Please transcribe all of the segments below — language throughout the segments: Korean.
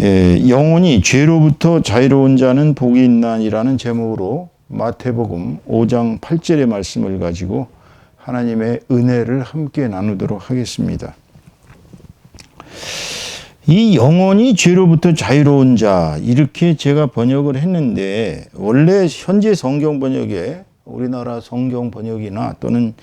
영혼이 죄로부터 자유로운 자는 복이 있나니라는 제목으로 마태복음 5장 8절의 말씀을 가지고 하나님의 은혜를 함께 나누도록 하겠습니다. 이 영혼이 죄로부터 자유로운 자, 이렇게 제가 번역을 했는데, 원래 현재 성경 번역에 우리나라 성경 번역이나 또는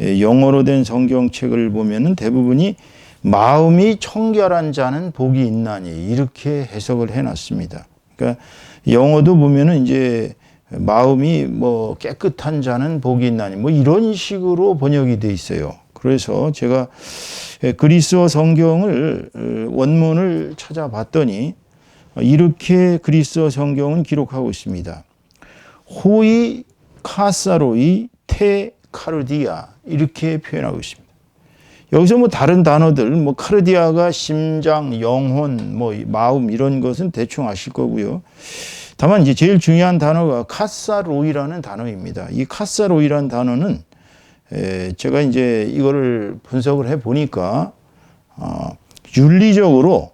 영어로 된 성경책을 보면은 대부분이 마음이 청결한 자는 복이 있나니 이렇게 해석을 해놨습니다. 그러니까 영어도 보면은 이제 마음이 뭐 깨끗한 자는 복이 있나니 뭐 이런 식으로 번역이 돼 있어요. 그래서 제가 그리스어 성경을 원문을 찾아봤더니 이렇게 그리스어 성경은 기록하고 있습니다. 호이 카사로이 테 카르디아 이렇게 표현하고 있습니다. 여기서 뭐 다른 단어들, 뭐 카르디아가 심장, 영혼, 뭐 마음 이런 것은 대충 아실 거고요. 다만 이제 제일 중요한 단어가 카사로이라는 단어입니다. 이 카사로이라는 단어는 제가 이제 이거를 분석을 해 보니까 윤리적으로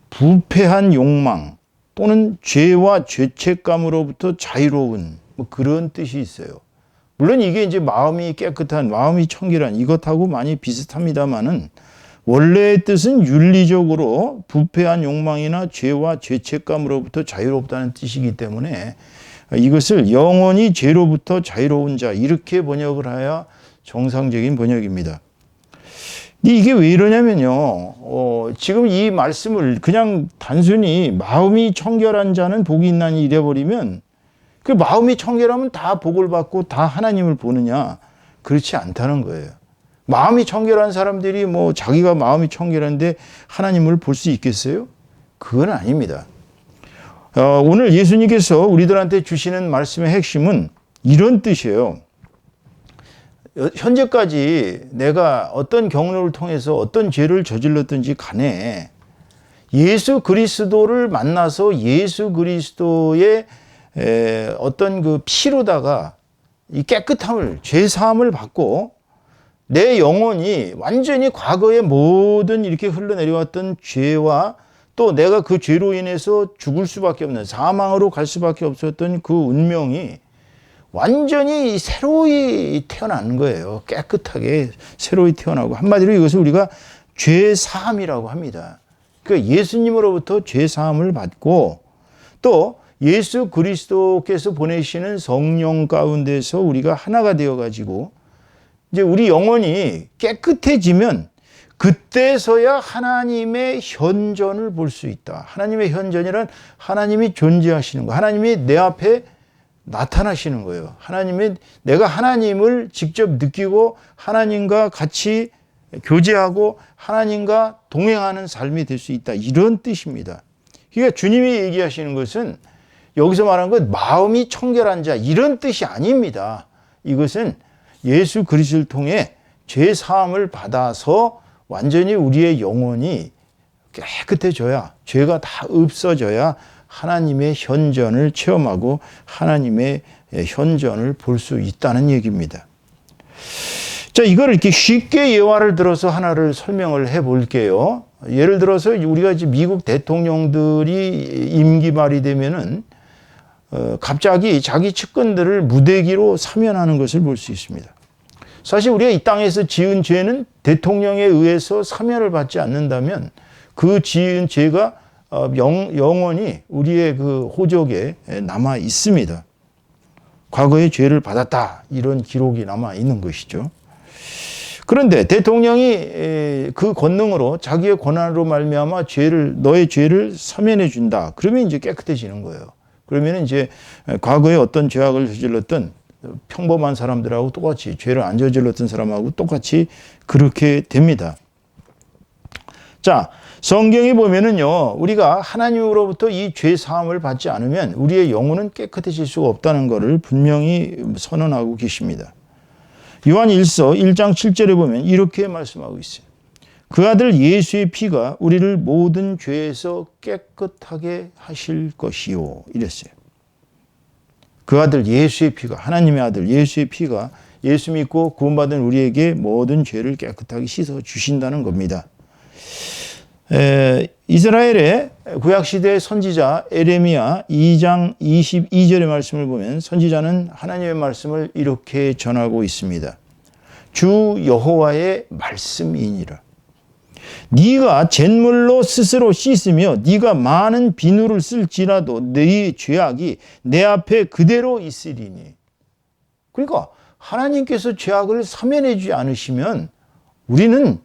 부패한 욕망 또는 죄와 죄책감으로부터 자유로운 뭐 그런 뜻이 있어요. 물론 이게 이제 마음이 깨끗한, 마음이 청결한 이것하고 많이 비슷합니다만은 원래의 뜻은 윤리적으로 부패한 욕망이나 죄와 죄책감으로부터 자유롭다는 뜻이기 때문에 이것을 영혼이 죄로부터 자유로운 자 이렇게 번역을 해야 정상적인 번역입니다. 근데 이게 왜 이러냐면요. 지금 이 말씀을 그냥 단순히 마음이 청결한 자는 복이 있나니 이래버리면 그 마음이 청결하면 다 복을 받고 다 하나님을 보느냐? 그렇지 않다는 거예요. 마음이 청결한 사람들이 뭐 자기가 마음이 청결한데 하나님을 볼 수 있겠어요? 그건 아닙니다. 오늘 예수님께서 우리들한테 주시는 말씀의 핵심은 이런 뜻이에요. 현재까지 내가 어떤 경로를 통해서 어떤 죄를 저질렀든지 간에 예수 그리스도를 만나서 예수 그리스도의 어떤 그 피로다가 이 깨끗함을, 죄사함을 받고 내 영혼이 완전히 과거의 모든 이렇게 흘러내려왔던 죄와 또 내가 그 죄로 인해서 죽을 수밖에 없는 사망으로 갈 수밖에 없었던 그 운명이 완전히 새로이 태어나는 거예요. 깨끗하게 새로이 태어나고 한마디로 이것을 우리가 죄사함이라고 합니다. 그러니까 예수님으로부터 죄사함을 받고 또 예수 그리스도께서 보내시는 성령 가운데서 우리가 하나가 되어가지고 이제 우리 영혼이 깨끗해지면 그때서야 하나님의 현존을 볼 수 있다. 하나님의 현존이란 하나님이 존재하시는 거, 하나님이 내 앞에 나타나시는 거예요. 내가 하나님을 직접 느끼고 하나님과 같이 교제하고 하나님과 동행하는 삶이 될 수 있다. 이런 뜻입니다. 그러니까 주님이 얘기하시는 것은 여기서 말하는 건 마음이 청결한 자 이런 뜻이 아닙니다. 이것은 예수 그리스도를 통해 죄 사함을 받아서 완전히 우리의 영혼이 깨끗해져야, 죄가 다 없어져야 하나님의 현존을 체험하고 하나님의 현존을 볼 수 있다는 얘기입니다. 자, 이걸 이렇게 쉽게 예화를 들어서 하나를 설명을 해 볼게요. 예를 들어서 우리가 이제 미국 대통령들이 임기 말이 되면은 갑자기 자기 측근들을 무대기로 사면하는 것을 볼 수 있습니다. 사실 우리가 이 땅에서 지은 죄는 대통령에 의해서 사면을 받지 않는다면 그 지은 죄가 영원히 우리의 그 호적에 남아 있습니다. 과거에 죄를 받았다 이런 기록이 남아 있는 것이죠. 그런데 대통령이 그 권능으로 자기의 권한으로 말미암아 너의 죄를 사면해 준다. 그러면 이제 깨끗해지는 거예요. 그러면 이제 과거에 어떤 죄악을 저질렀던 평범한 사람들하고 똑같이 죄를 안 저질렀던 사람하고 똑같이 그렇게 됩니다. 자, 성경에 보면은요, 우리가 하나님으로부터 이 죄 사함을 받지 않으면 우리의 영혼은 깨끗해질 수가 없다는 것을 분명히 선언하고 계십니다. 요한 1서 1장 7절에 보면 이렇게 말씀하고 있어요. 그 아들 예수의 피가 우리를 모든 죄에서 깨끗하게 하실 것이요. 이랬어요. 그 아들 예수의 피가, 하나님의 아들 예수의 피가 예수 믿고 구원받은 우리에게 모든 죄를 깨끗하게 씻어 주신다는 겁니다. 이스라엘의 구약시대의 선지자 에레미야 2장 22절의 말씀을 보면 선지자는 하나님의 말씀을 이렇게 전하고 있습니다. 주 여호와의 말씀이니라. 네가 잿물로 스스로 씻으며 네가 많은 비누를 쓸지라도 네 죄악이 내 앞에 그대로 있으리니. 그러니까 하나님께서 죄악을 사면해 주지 않으시면 우리는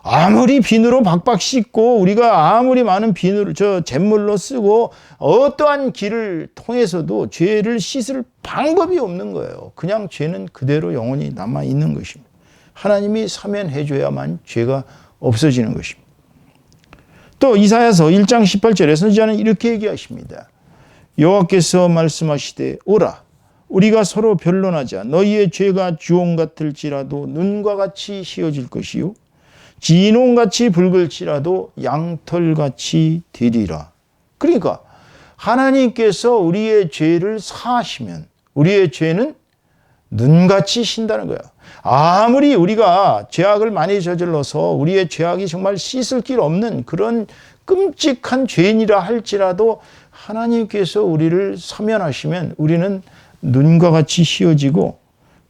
아무리 비누로 박박 씻고 우리가 아무리 많은 비누를 잿물로 쓰고 어떠한 길을 통해서도 죄를 씻을 방법이 없는 거예요. 그냥 죄는 그대로 영원히 남아 있는 것입니다. 하나님이 사면해 줘야만 죄가 없어지는 것입니다. 또 이사야서 1장 18절에 선지자는 이렇게 얘기하십니다. 여호와께서 말씀하시되 오라 우리가 서로 변론하자. 너희의 죄가 주홍 같을지라도 눈과 같이 휘어질 것이요 진홍같이 붉을지라도 양털같이 되리라. 그러니까 하나님께서 우리의 죄를 사하시면 우리의 죄는 눈같이 쉰다는 거야. 아무리 우리가 죄악을 많이 저질러서 우리의 죄악이 정말 씻을 길 없는 그런 끔찍한 죄인이라 할지라도 하나님께서 우리를 사면하시면 우리는 눈과 같이 휘어지고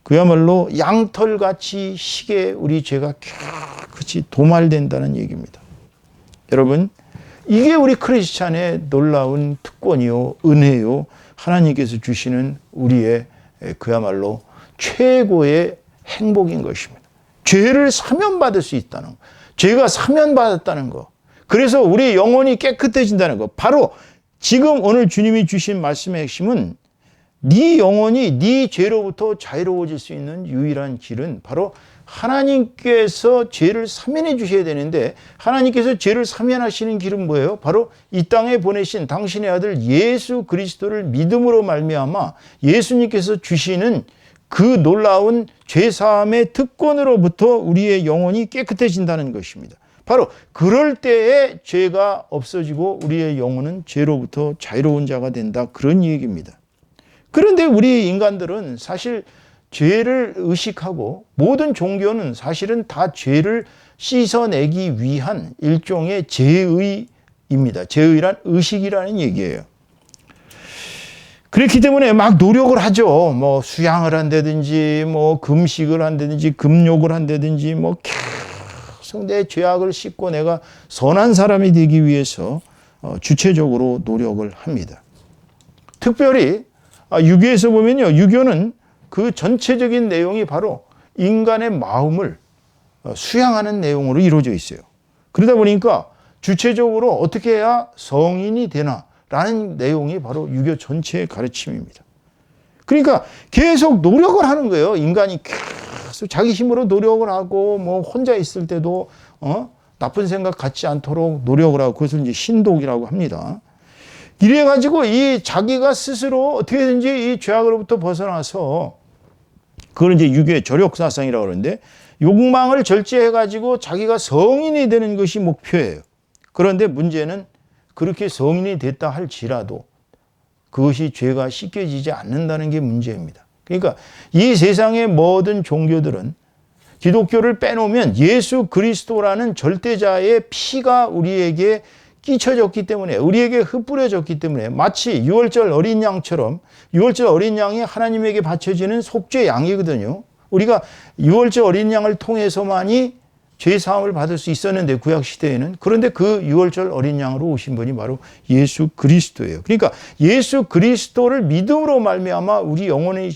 그야말로 양털같이 희게 우리 죄가 깨끗이 도말된다는 얘기입니다. 여러분, 이게 우리 크리스찬의 놀라운 특권이요, 은혜요, 하나님께서 주시는 우리의 그야말로 최고의 행복인 것입니다. 죄를 사면받을 수 있다는 거, 죄가 사면받았다는 거, 그래서 우리 영혼이 깨끗해진다는 거. 바로 지금 오늘 주님이 주신 말씀의 핵심은 네 영혼이 네 죄로부터 자유로워질 수 있는 유일한 길은 바로 하나님께서 죄를 사면해 주셔야 되는데 하나님께서 죄를 사면하시는 길은 뭐예요? 바로 이 땅에 보내신 당신의 아들 예수 그리스도를 믿음으로 말미암아 예수님께서 주시는 그 놀라운 죄사함의 특권으로부터 우리의 영혼이 깨끗해진다는 것입니다. 바로 그럴 때에 죄가 없어지고 우리의 영혼은 죄로부터 자유로운 자가 된다. 그런 얘기입니다. 그런데 우리 인간들은 사실 죄를 의식하고 모든 종교는 사실은 다 죄를 씻어내기 위한 일종의 제의입니다. 제의란 의식이라는 얘기예요. 그렇기 때문에 막 노력을 하죠. 뭐 수양을 한다든지 뭐 금식을 한다든지 금욕을 한다든지 뭐 계속 내 죄악을 씻고 내가 선한 사람이 되기 위해서 주체적으로 노력을 합니다. 특별히 유교에서 보면요. 유교는 그 전체적인 내용이 바로 인간의 마음을 수양하는 내용으로 이루어져 있어요. 그러다 보니까 주체적으로 어떻게 해야 성인이 되나라는 내용이 바로 유교 전체의 가르침입니다. 그러니까 계속 노력을 하는 거예요. 인간이 계속 자기 힘으로 노력을 하고 뭐 혼자 있을 때도 나쁜 생각 갖지 않도록 노력을 하고 그것을 이제 신독이라고 합니다. 이래가지고 이 자기가 스스로 어떻게든지 이 죄악으로부터 벗어나서 그걸 이제 유교의 절욕사상이라고 그러는데 욕망을 절제해가지고 자기가 성인이 되는 것이 목표예요. 그런데 문제는 그렇게 성인이 됐다 할지라도 그것이 죄가 씻겨지지 않는다는 게 문제입니다. 그러니까 이 세상의 모든 종교들은 기독교를 빼놓으면 예수 그리스도라는 절대자의 피가 우리에게 끼쳐졌기 때문에 우리에게 흩뿌려졌기 때문에 마치 유월절 어린 양처럼 유월절 어린 양이 하나님에게 바쳐지는 속죄 양이거든요. 우리가 유월절 어린 양을 통해서만이 죄사함을 받을 수 있었는데 구약시대에는 그런데 그 유월절 어린 양으로 오신 분이 바로 예수 그리스도예요. 그러니까 예수 그리스도를 믿음으로 말미암아 우리 영혼이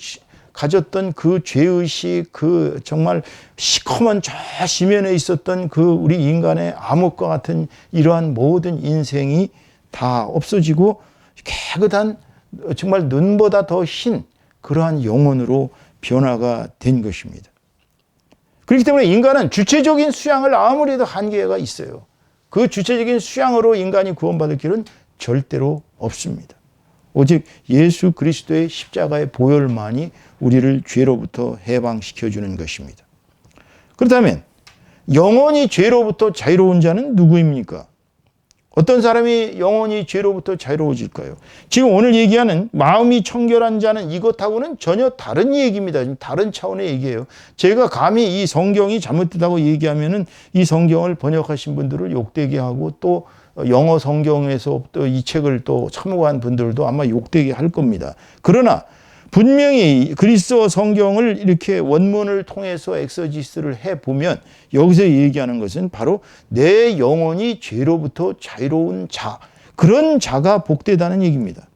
가졌던 그 죄의식, 그 정말 시커먼 저 지면에 있었던 그 우리 인간의 암흑과 같은 이러한 모든 인생이 다 없어지고 깨끗한 정말 눈보다 더 흰 그러한 영혼으로 변화가 된 것입니다. 그렇기 때문에 인간은 주체적인 수양을 아무리 해도 한계가 있어요. 그 주체적인 수양으로 인간이 구원받을 길은 절대로 없습니다. 오직 예수 그리스도의 십자가의 보혈만이 우리를 죄로부터 해방시켜주는 것입니다. 그렇다면 영원히 죄로부터 자유로운 자는 누구입니까? 어떤 사람이 영원히 죄로부터 자유로워질까요? 지금 오늘 얘기하는 마음이 청결한 자는 이것하고는 전혀 다른 얘기입니다. 좀 다른 차원의 얘기예요. 제가 감히 이 성경이 잘못됐다고 얘기하면은 이 성경을 번역하신 분들을 욕되게 하고 또 영어 성경에서 또 이 책을 또 참고한 분들도 아마 욕되게 할 겁니다. 그러나 분명히 그리스도 성경을 이렇게 원문을 통해서 엑서지스를 해보면 여기서 얘기하는 것은 바로 내 영혼이 죄로부터 자유로운 자, 그런 자가 복되다는 얘기입니다.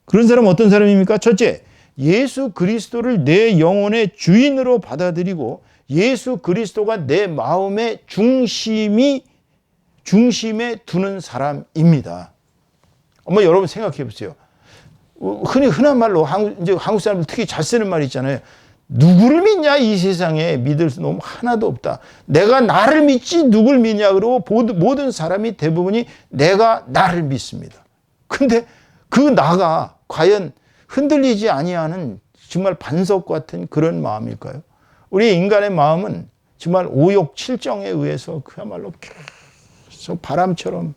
그런 사람은 어떤 사람입니까? 첫째, 예수 그리스도를 내 영혼의 주인으로 받아들이고 예수 그리스도가 내 마음의 중심에 두는 사람입니다. 한번 여러분 생각해 보세요. 흔한 말로 이제 한국 사람들 특히 잘 쓰는 말이 있잖아요. 누구를 믿냐? 이 세상에 믿을 놈 하나도 없다. 내가 나를 믿지 누굴 믿냐? 그러고 모든 사람이 대부분이 내가 나를 믿습니다. 근데 그 나가 과연 흔들리지 아니하는 정말 반석 같은 그런 마음일까요? 우리 인간의 마음은 정말 오욕칠정에 의해서 그야말로 계속 바람처럼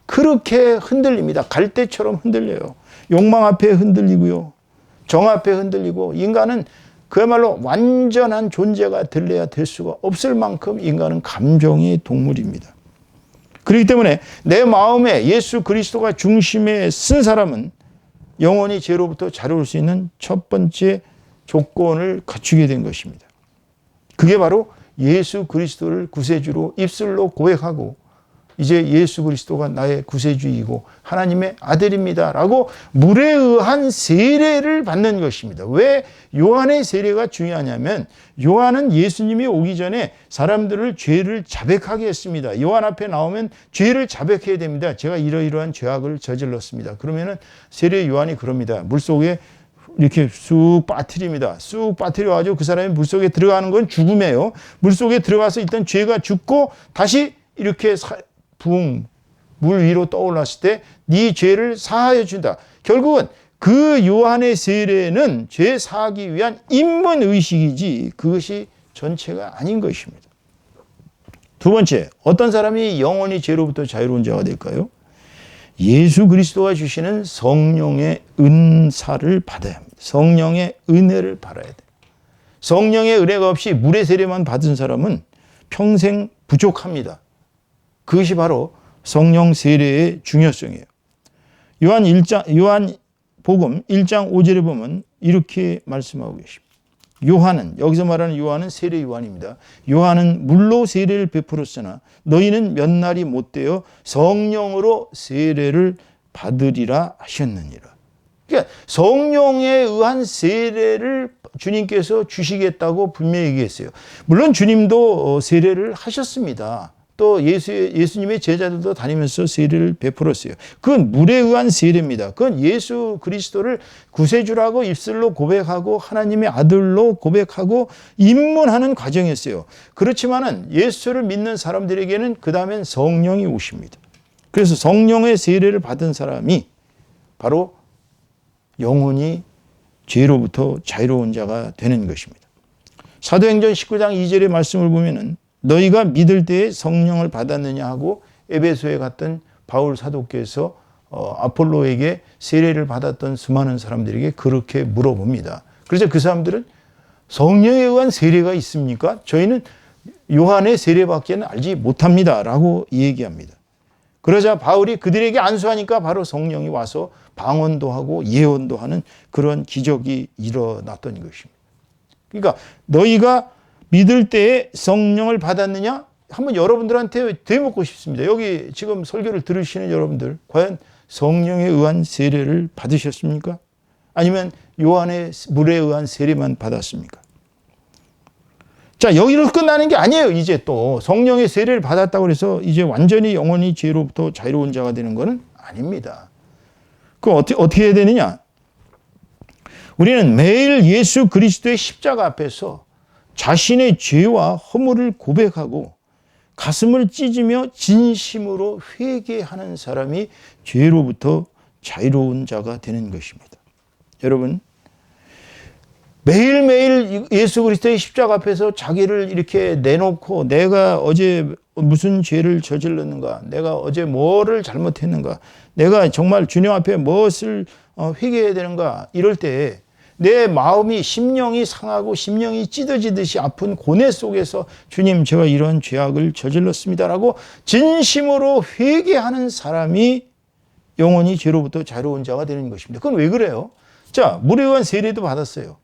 그렇게 흔들립니다. 갈대처럼 흔들려요. 욕망 앞에 흔들리고요. 정 앞에 흔들리고 인간은 그야말로 완전한 존재가 되려야 될 수가 없을 만큼 인간은 감정의 동물입니다. 그렇기 때문에 내 마음에 예수 그리스도가 중심에 쓴 사람은 영원히 죄로부터 자유로울 수 있는 첫 번째 조건을 갖추게 된 것입니다. 그게 바로 예수 그리스도를 구세주로 입술로 고백하고 이제 예수 그리스도가 나의 구세주이고 하나님의 아들입니다 라고 물에 의한 세례를 받는 것입니다. 왜 요한의 세례가 중요하냐면 요한은 예수님이 오기 전에 사람들을 죄를 자백하게 했습니다. 요한 앞에 나오면 죄를 자백해야 됩니다. 제가 이러이러한 죄악을 저질렀습니다. 그러면은 세례 요한이 그럽니다. 물속에 이렇게 쑥 빠뜨립니다. 쑥 빠뜨려가지고 그 사람이 물속에 들어가는 건 죽음이에요. 물속에 들어가서 있던 죄가 죽고 다시 이렇게 물 위로 떠올랐을 때 네 죄를 사하여 준다. 결국은 그 요한의 세례는 죄 사하기 위한 입문의식이지 그것이 전체가 아닌 것입니다. 두 번째, 어떤 사람이 영원히 죄로부터 자유로운 자가 될까요? 예수 그리스도가 주시는 성령의 은사를 받아야 합니다. 성령의 은혜를 받아야 돼요. 성령의 은혜가 없이 물의 세례만 받은 사람은 평생 부족합니다. 그것이 바로 성령 세례의 중요성이에요. 요한복음 1장 5절에 보면 이렇게 말씀하고 계십니다. 요한은, 여기서 말하는 요한은 세례 요한입니다. 요한은 물로 세례를 베풀었으나 너희는 몇 날이 못되어 성령으로 세례를 받으리라 하셨느니라. 그러니까 성령에 의한 세례를 주님께서 주시겠다고 분명히 얘기했어요. 물론 주님도 세례를 하셨습니다. 또 예수님의 제자들도 다니면서 세례를 베풀었어요. 그건 물에 의한 세례입니다. 그건 예수 그리스도를 구세주라고 입술로 고백하고 하나님의 아들로 고백하고 입문하는 과정이었어요. 그렇지만은 예수를 믿는 사람들에게는 그 다음엔 성령이 오십니다. 그래서 성령의 세례를 받은 사람이 바로 영원히 죄로부터 자유로운 자가 되는 것입니다. 사도행전 19장 2절의 말씀을 보면은 너희가 믿을 때에 성령을 받았느냐 하고 에베소에 갔던 바울 사도께서 아폴로에게 세례를 받았던 수많은 사람들에게 그렇게 물어봅니다. 그래서 그 사람들은 성령에 의한 세례가 있습니까? 저희는 요한의 세례밖에는 알지 못합니다 라고 얘기합니다. 그러자 바울이 그들에게 안수하니까 바로 성령이 와서 방언도 하고 예언도 하는 그런 기적이 일어났던 것입니다. 그러니까 너희가 믿을 때에 성령을 받았느냐? 한번 여러분들한테 되묻고 싶습니다. 여기 지금 설교를 들으시는 여러분들, 과연 성령에 의한 세례를 받으셨습니까? 아니면 요한의 물에 의한 세례만 받았습니까? 자, 여기로 끝나는 게 아니에요. 이제 또 성령의 세례를 받았다고 해서 이제 완전히 영원히 죄로부터 자유로운 자가 되는 것은 아닙니다. 그럼 어떻게 해야 되느냐? 우리는 매일 예수 그리스도의 십자가 앞에서 자신의 죄와 허물을 고백하고 가슴을 찢으며 진심으로 회개하는 사람이 죄로부터 자유로운 자가 되는 것입니다. 여러분, 매일매일 예수 그리스도의 십자가 앞에서 자기를 이렇게 내놓고 내가 어제 무슨 죄를 저질렀는가, 내가 어제 뭐를 잘못했는가, 내가 정말 주님 앞에 무엇을 회개해야 되는가, 이럴 때 내 마음이, 심령이 상하고 심령이 찢어지듯이 아픈 고뇌 속에서 주님, 제가 이런 죄악을 저질렀습니다라고 진심으로 회개하는 사람이 영원히 죄로부터 자유로운 자가 되는 것입니다. 그건 왜 그래요? 자, 물에 의한 세례도 받았어요.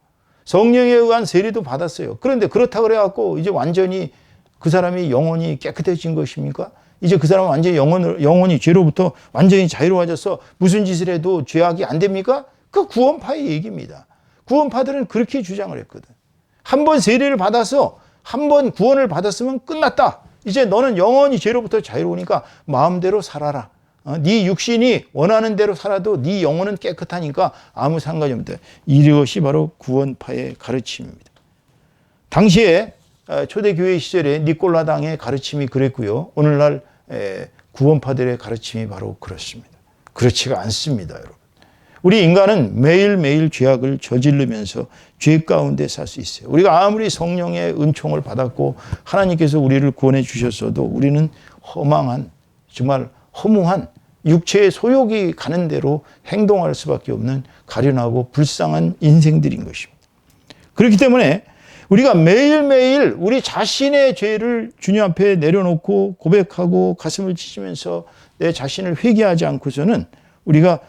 성령에 의한 세례도 받았어요. 그런데 그렇다 그래갖고 이제 완전히 그 사람이 영원히 깨끗해진 것입니까? 이제 그 사람은 완전히 영원히 죄로부터 완전히 자유로워져서 무슨 짓을 해도 죄악이 안 됩니까? 그 구원파의 얘기입니다. 구원파들은 그렇게 주장을 했거든. 한 번 세례를 받아서 한 번 구원을 받았으면 끝났다. 이제 너는 영원히 죄로부터 자유로우니까 마음대로 살아라. 네 육신이 원하는 대로 살아도 네 영혼은 깨끗하니까 아무 상관이 없다. 이것이 바로 구원파의 가르침입니다. 당시에 초대교회 시절에 니콜라당의 가르침이 그랬고요. 오늘날 구원파들의 가르침이 바로 그렇습니다. 그렇지가 않습니다, 여러분. 우리 인간은 매일매일 죄악을 저지르면서 죄 가운데 살 수 있어요. 우리가 아무리 성령의 은총을 받았고 하나님께서 우리를 구원해 주셨어도 우리는 허망한, 정말 허무한 육체의 소욕이 가는 대로 행동할 수밖에 없는 가련하고 불쌍한 인생들인 것입니다. 그렇기 때문에 우리가 매일매일 우리 자신의 죄를 주님 앞에 내려놓고 고백하고 가슴을 치시면서 내 자신을 회개하지 않고서는 우리가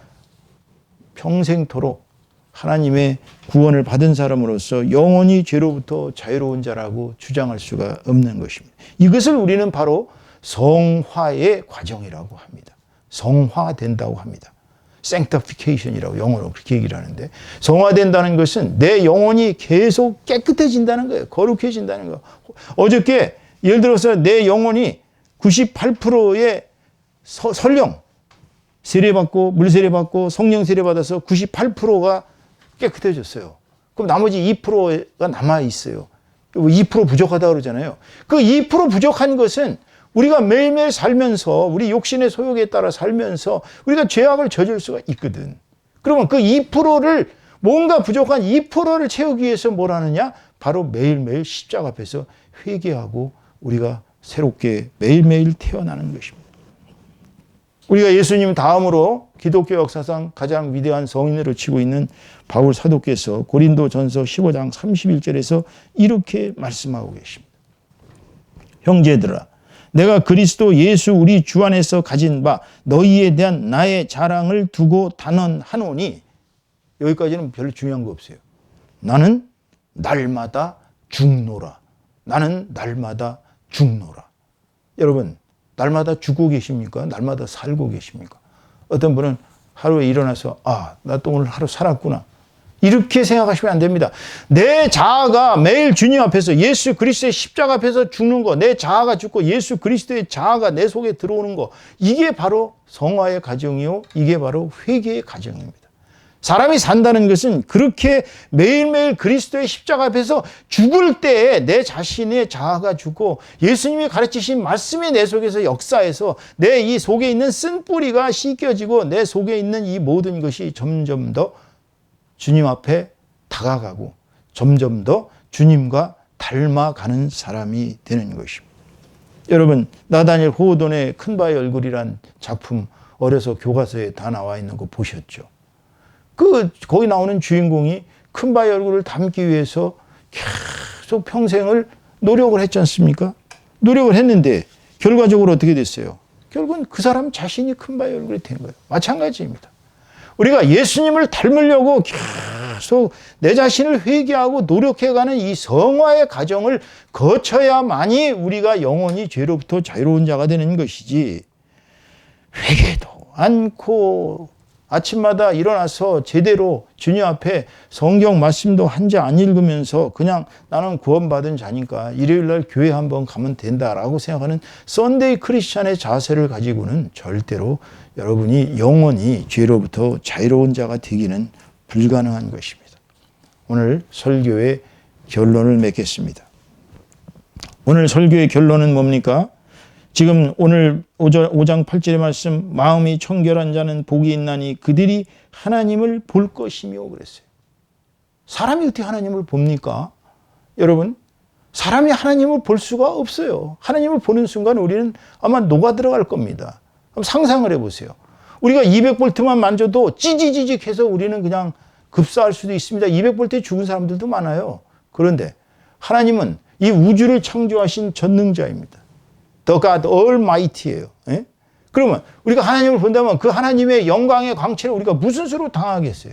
평생토록 하나님의 구원을 받은 사람으로서 영원히 죄로부터 자유로운 자라고 주장할 수가 없는 것입니다. 이것을 우리는 바로 성화의 과정이라고 합니다. 성화된다고 합니다. sanctification이라고 영어로 그렇게 얘기를 하는데, 성화된다는 것은 내 영혼이 계속 깨끗해진다는 거예요. 거룩해진다는 거예요. 어저께 예를 들어서 내 영혼이 98%의 설령 세례받고 물세례받고 성령 세례받아서 98%가 깨끗해졌어요. 그럼 나머지 2%가 남아있어요. 2% 부족하다고 그러잖아요. 그 2% 부족한 것은 우리가 매일매일 살면서 우리 욕심의 소욕에 따라 살면서 우리가 죄악을 저질 수가 있거든. 그러면 그 2%를, 뭔가 부족한 2%를 채우기 위해서 뭘 하느냐? 바로 매일매일 십자가 앞에서 회개하고 우리가 새롭게 매일매일 태어나는 것입니다. 우리가 예수님 다음으로 기독교 역사상 가장 위대한 성인으로 치고 있는 바울 사도께서 고린도전서 15장 31절에서 이렇게 말씀하고 계십니다. 형제들아, 내가 그리스도 예수 우리 주 안에서 가진 바 너희에 대한 나의 자랑을 두고 단언하노니, 여기까지는 별로 중요한 거 없어요. 나는 날마다 죽노라. 나는 날마다 죽노라. 여러분, 날마다 죽고 계십니까? 날마다 살고 계십니까? 어떤 분은 하루에 일어나서 나 또 오늘 하루 살았구나, 이렇게 생각하시면 안 됩니다. 내 자아가 매일 주님 앞에서 예수 그리스도의 십자가 앞에서 죽는 거, 내 자아가 죽고 예수 그리스도의 자아가 내 속에 들어오는 거, 이게 바로 성화의 과정이요, 이게 바로 회개의 과정입니다. 사람이 산다는 것은 그렇게 매일매일 그리스도의 십자가 앞에서 죽을 때에 내 자신의 자아가 죽고 예수님이 가르치신 말씀이 내 속에서 역사해서 내 이 속에 있는 쓴뿌리가 씻겨지고 내 속에 있는 이 모든 것이 점점 더 주님 앞에 다가가고 점점 더 주님과 닮아가는 사람이 되는 것입니다. 여러분, 나다니엘 호우돈의 큰바의 얼굴이란 작품 어려서 교과서에 다 나와 있는 거 보셨죠? 거기 나오는 주인공이 큰바의 얼굴을 담기 위해서 계속 평생을 노력을 했지 않습니까? 노력을 했는데 결과적으로 어떻게 됐어요? 결국은 그 사람 자신이 큰바의 얼굴이 된 거예요. 마찬가지입니다. 우리가 예수님을 닮으려고 계속 내 자신을 회개하고 노력해가는 이 성화의 과정을 거쳐야만이 우리가 영원히 죄로부터 자유로운 자가 되는 것이지, 회개도 않고 아침마다 일어나서 제대로 주님 앞에 성경 말씀도 한 자 안 읽으면서 그냥 나는 구원받은 자니까 일요일날 교회 한번 가면 된다라고 생각하는 썬데이 크리스찬의 자세를 가지고는 절대로 여러분이 영원히 죄로부터 자유로운 자가 되기는 불가능한 것입니다. 오늘 설교의 결론을 맺겠습니다. 오늘 설교의 결론은 뭡니까? 지금 오늘 5장 8절의 말씀, 마음이 청결한 자는 복이 있나니 그들이 하나님을 볼 것이며 그랬어요. 사람이 어떻게 하나님을 봅니까? 여러분, 사람이 하나님을 볼 수가 없어요. 하나님을 보는 순간 우리는 아마 녹아 들어갈 겁니다. 한번 상상을 해보세요. 우리가 200볼트만 만져도 찌지직해서 우리는 그냥 급사할 수도 있습니다. 200볼트에 죽은 사람들도 많아요. 그런데 하나님은 이 우주를 창조하신 전능자입니다. The God Almighty예요. 예? 그러면 우리가 하나님을 본다면 그 하나님의 영광의 광채를 우리가 무슨 수로 당하겠어요?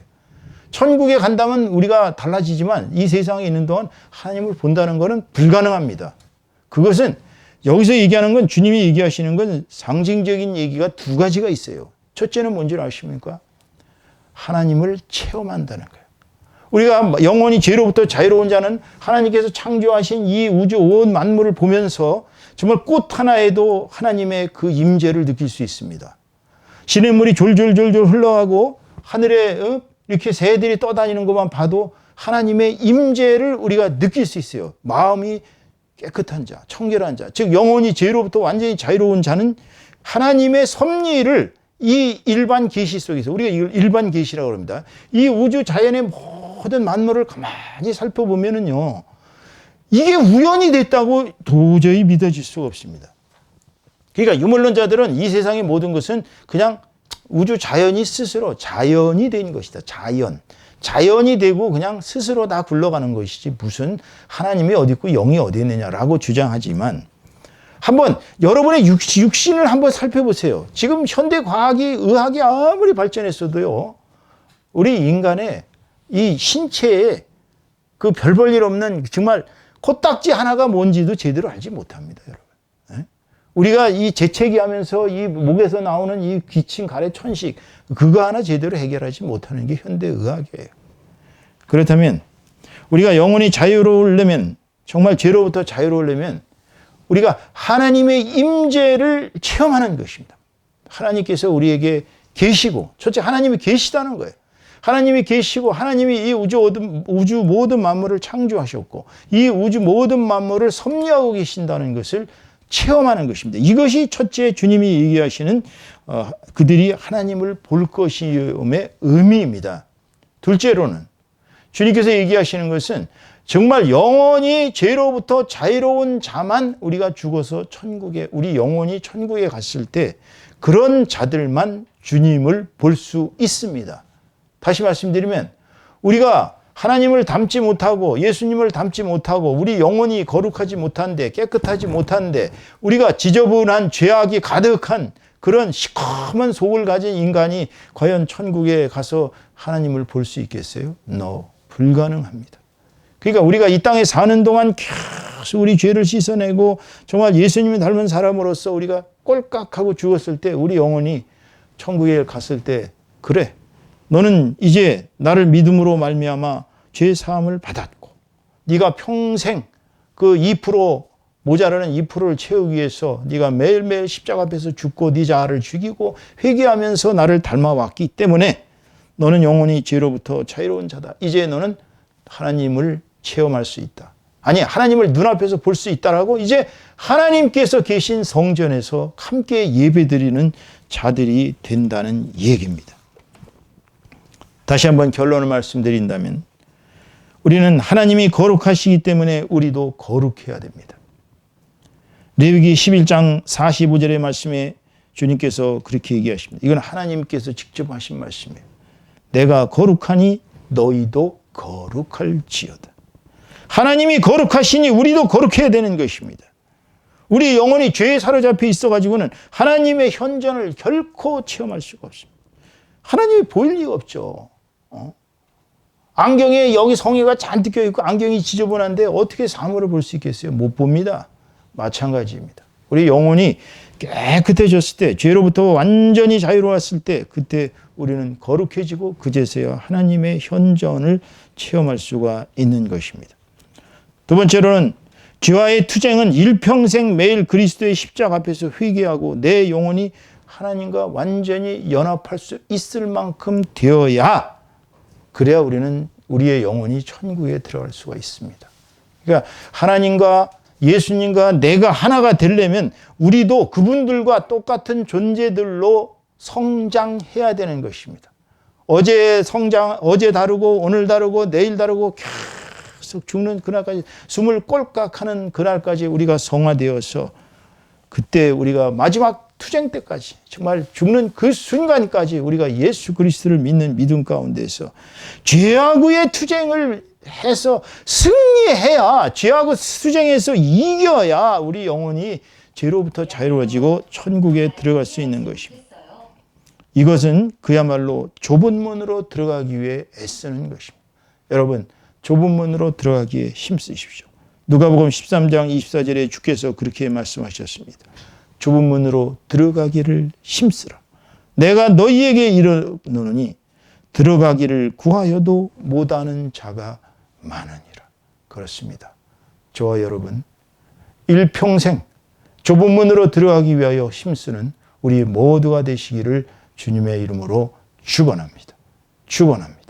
천국에 간다면 우리가 달라지지만 이 세상에 있는 동안 하나님을 본다는 것은 불가능합니다. 그것은 여기서 얘기하는 건 주님이 얘기하시는 건 상징적인 얘기가 두 가지가 있어요. 첫째는 뭔지 아십니까? 하나님을 체험한다는 거예요. 우리가 영원히 죄로부터 자유로운 자는 하나님께서 창조하신 이 우주 온 만물을 보면서 정말 꽃 하나에도 하나님의 그 임재를 느낄 수 있습니다. 시냇물이 졸졸졸졸 흘러가고 하늘에 이렇게 새들이 떠다니는 것만 봐도 하나님의 임재를 우리가 느낄 수 있어요. 마음이 깨끗한 자, 청결한 자, 즉 영원히 죄로부터 완전히 자유로운 자는 하나님의 섭리를 이 일반 계시 속에서, 우리가 이걸 일반 계시라고 합니다. 이 우주 자연의 모든 만물을 가만히 살펴보면은요, 이게 우연이 됐다고 도저히 믿어질 수가 없습니다. 그러니까 유물론자들은 이 세상의 모든 것은 그냥 우주 자연이 스스로 자연이 된 것이다. 자연이 되고 그냥 스스로 다 굴러가는 것이지 무슨 하나님이 어디 있고 영이 어디 있느냐라고 주장하지만, 한번 여러분의 육신을 한번 살펴보세요. 지금 현대 과학이, 의학이 아무리 발전했어도요, 우리 인간의 이 신체에 그 별 볼 일 없는 정말 코딱지 하나가 뭔지도 제대로 알지 못합니다, 여러분. 우리가 이 재채기 하면서 이 목에서 나오는 이 기침, 가래, 천식, 그거 하나 제대로 해결하지 못하는 게 현대 의학이에요. 그렇다면 우리가 영원히 자유로우려면, 정말 죄로부터 자유로우려면 우리가 하나님의 임재를 체험하는 것입니다. 하나님께서 우리에게 계시고, 첫째 하나님이 계시다는 거예요. 하나님이 계시고 하나님이 이 우주 모든 만물을 창조하셨고 이 우주 모든 만물을 섭리하고 계신다는 것을 체험하는 것입니다. 이것이 첫째 주님이 얘기하시는 그들이 하나님을 볼 것이음의 의미입니다. 둘째로는 주님께서 얘기하시는 것은 정말 영원히 죄로부터 자유로운 자만 우리가 죽어서 천국에, 우리 영혼이 천국에 갔을 때 그런 자들만 주님을 볼 수 있습니다. 다시 말씀드리면 우리가 하나님을 닮지 못하고 예수님을 닮지 못하고 우리 영혼이 거룩하지 못한데, 깨끗하지 못한데, 우리가 지저분한 죄악이 가득한 그런 시커먼 속을 가진 인간이 과연 천국에 가서 하나님을 볼 수 있겠어요? No, 불가능합니다. 그러니까 우리가 이 땅에 사는 동안 계속 우리 죄를 씻어내고 정말 예수님을 닮은 사람으로서 우리가 꼴깍하고 죽었을 때 우리 영혼이 천국에 갔을 때, 그래, 너는 이제 나를 믿음으로 말미암아 죄 사함을 받았고 네가 평생 그 2% 모자라는 2%를 채우기 위해서 네가 매일매일 십자가 앞에서 죽고 네 자아를 죽이고 회개하면서 나를 닮아왔기 때문에 너는 영원히 죄로부터 자유로운 자다. 이제 너는 하나님을 체험할 수 있다. 아니, 하나님을 눈앞에서 볼 수 있다라고 이제 하나님께서 계신 성전에서 함께 예배드리는 자들이 된다는 얘기입니다. 다시 한번 결론을 말씀드린다면 우리는 하나님이 거룩하시기 때문에 우리도 거룩해야 됩니다. 레위기 11장 45절의 말씀에 주님께서 그렇게 얘기하십니다. 이건 하나님께서 직접 하신 말씀이에요. 내가 거룩하니 너희도 거룩할지어다. 하나님이 거룩하시니 우리도 거룩해야 되는 것입니다. 우리 영혼이 죄에 사로잡혀 있어가지고는 하나님의 현존을 결코 체험할 수가 없습니다. 하나님이 보일 리가 없죠. 안경에 여기 성의가 잔뜩 껴있고 안경이 지저분한데 어떻게 사물을 볼 수 있겠어요? 못 봅니다. 마찬가지입니다. 우리 영혼이 깨끗해졌을 때, 죄로부터 완전히 자유로웠을 때, 그때 우리는 거룩해지고 그제서야 하나님의 현존을 체험할 수가 있는 것입니다. 두 번째로는 죄와의 투쟁은 일평생 매일 그리스도의 십자가 앞에서 회개하고 내 영혼이 하나님과 완전히 연합할 수 있을 만큼 되어야, 그래야 우리는 우리의 영혼이 천국에 들어갈 수가 있습니다. 그러니까 하나님과 예수님과 내가 하나가 되려면 우리도 그분들과 똑같은 존재들로 성장해야 되는 것입니다. 어제 다르고 오늘 다르고 내일 다르고 계속 계속 죽는 그날까지, 숨을 꼴깍하는 그날까지 우리가 성화되어서 그때 우리가 마지막 투쟁 때까지 정말 죽는 그 순간까지 우리가 예수 그리스도를 믿는 믿음 가운데서 죄하고의 투쟁을 해서 승리해야, 죄하고 투쟁해서 이겨야 우리 영혼이 죄로부터 자유로워지고 천국에 들어갈 수 있는 것입니다. 이것은 그야말로 좁은 문으로 들어가기 위해 애쓰는 것입니다. 여러분, 좁은 문으로 들어가기에 힘쓰십시오. 누가복음 13장 24절에 주께서 그렇게 말씀하셨습니다. 좁은 문으로 들어가기를 힘쓰라. 내가 너희에게 이르노니 들어가기를 구하여도 못하는 자가 많으니라. 그렇습니다. 저와 여러분, 일평생 좁은 문으로 들어가기 위하여 힘쓰는 우리 모두가 되시기를 주님의 이름으로 축원합니다. 축원합니다.